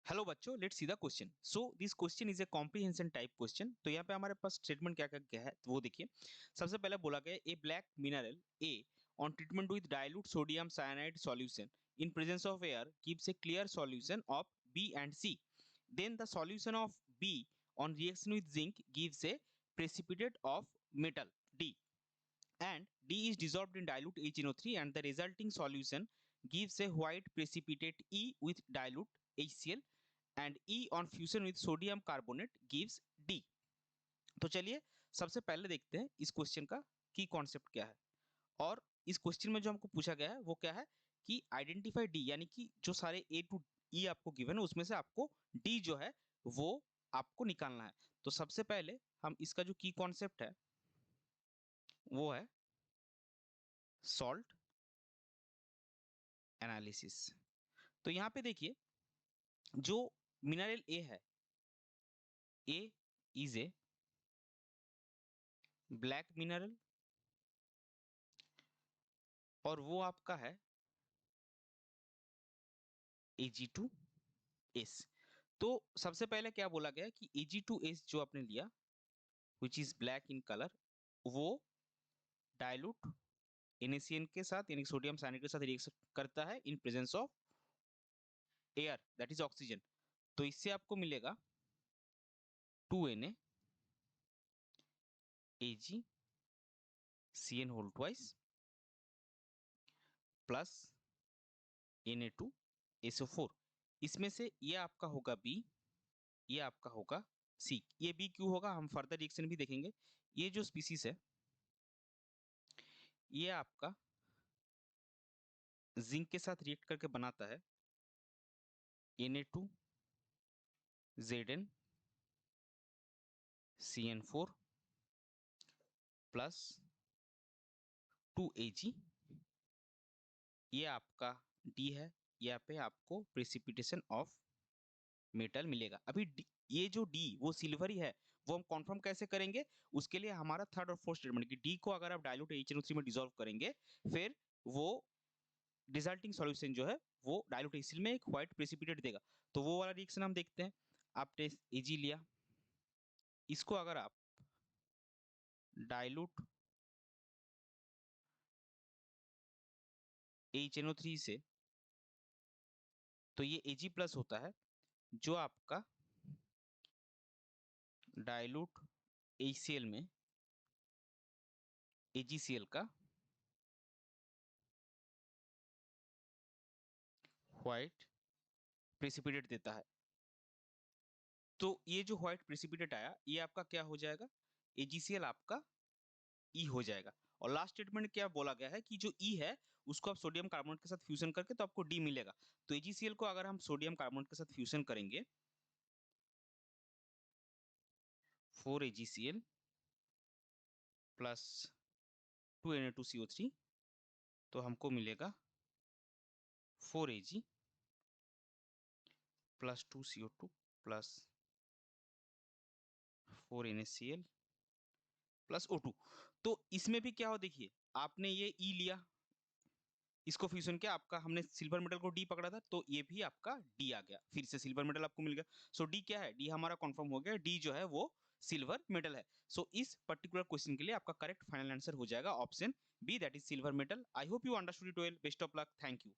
Hello बच्चों, let's see the question. So this question is a comprehension type question. तो यहाँ पे हमारे पास स्टेटमेंट क्या क्या क्या है तो वो देखिए। सबसे पहले बोला गया a black mineral A on treatment with dilute sodium cyanide solution in presence of air gives a clear solution of B and C. Then the solution of B on reaction with zinc gives a precipitate of metal D, and D is dissolved in dilute HNO3 and the resulting solution gives a white precipitate E with dilute HCl and E on fusion with sodium carbonate gives D। तो चलिए सबसे पहले देखते हैं इस question का की concept क्या है। और इस क्वेश्चन में जो हमको पूछा गया है वो क्या है कि आइडेंटिफाई डी, यानी कि जो सारे ए टू ई आपको गिवन है उसमें से आपको डी जो है वो आपको निकालना है। तो सबसे पहले हम इसका जो की कॉन्सेप्ट है वो है सॉल्ट एनालिसिस। तो यहाँ पे देखिए जो मिनरल ए है, ए इज ए ब्लैक मिनरल और वो आपका है Ag2S। तो सबसे पहले क्या बोला गया कि Ag2S जो आपने लिया which is black in colour, वो डाइल्यूट NaCN के साथ यानी सोडियम साइनाइड के साथ रिएक्शन करता है इन presence of air that is oxygen. तो इससे आपको मिलेगा 2Na AgCN whole twice plus Na2SO4। इसमें से ये आपका होगा बी, ये आपका होगा सी। ये बी क्यों होगा हम फर्दर रिएक्शन भी देखेंगे। ये जो स्पीसीज है ये आपका जिंक के साथ रिएक्ट करके बनाता है Na2ZnCN4 प्लस 2Ag। ये आपका डी है, यहाँ पे आपको प्रेसिपिटेशन ऑफ मेटल मिलेगा। अभी ये जो डी वो सिल्वर ही है, वो हम कॉन्फर्म कैसे करेंगे? उसके लिए हमारा थर्ड और फोर्थ स्टेटमेंट कि डी को अगर आप डाइल्यूट HNO3 में डिसॉल्व करेंगे फिर वो रिजल्टिंग सॉल्यूशन जो है वो डाइल्यूट HCl में एक व्हाइट प्रेसिपिटेट देगा। तो वो वाला रिएक्शन हम देखते हैं। आपने Ag लिया, इसको अगर आप डाइल्यूट HNO3 से, तो ये Ag प्लस होता है जो आपका डाइल्यूट HCl में AgCl का व्हाइट प्रेसिपिटेट देता है। तो ये जो व्हाइट प्रेसिपिटेट आया ये आपका क्या हो जाएगा? AgCl आपका ई हो जाएगा। और लास्ट स्टेटमेंट क्या बोला गया है कि जो ई है उसको आप सोडियम कार्बोनेट के साथ फ्यूजन करके तो आपको डी मिलेगा। तो AgCl को अगर हम सोडियम कार्बोनेट के साथ फ्यूजन करेंगे 4AgCl प्लस 2Na2CO3 तो हमको मिलेगा 4Ag plus 2CO2 plus 4NaCl plus O2। तो इसमें भी क्या हो देखिए, आपने ये ई लिया, इसको फ्यूजन किया, आपका हमने सिल्वर मेटल को डी पकड़ा था तो ये भी आपका डी आ गया, फिर से सिल्वर मेटल आपको मिल गया। सो डी क्या है? डी हमारा कंफर्म हो गया, डी जो है वो सिल्वर मेटल है। सो इस पर्टिकुलर क्वेश्चन के लिए आपका करेक्ट फाइनल आंसर हो जाएगा option B that is silver metal. I hope you understood it well. Best of luck. Thank you.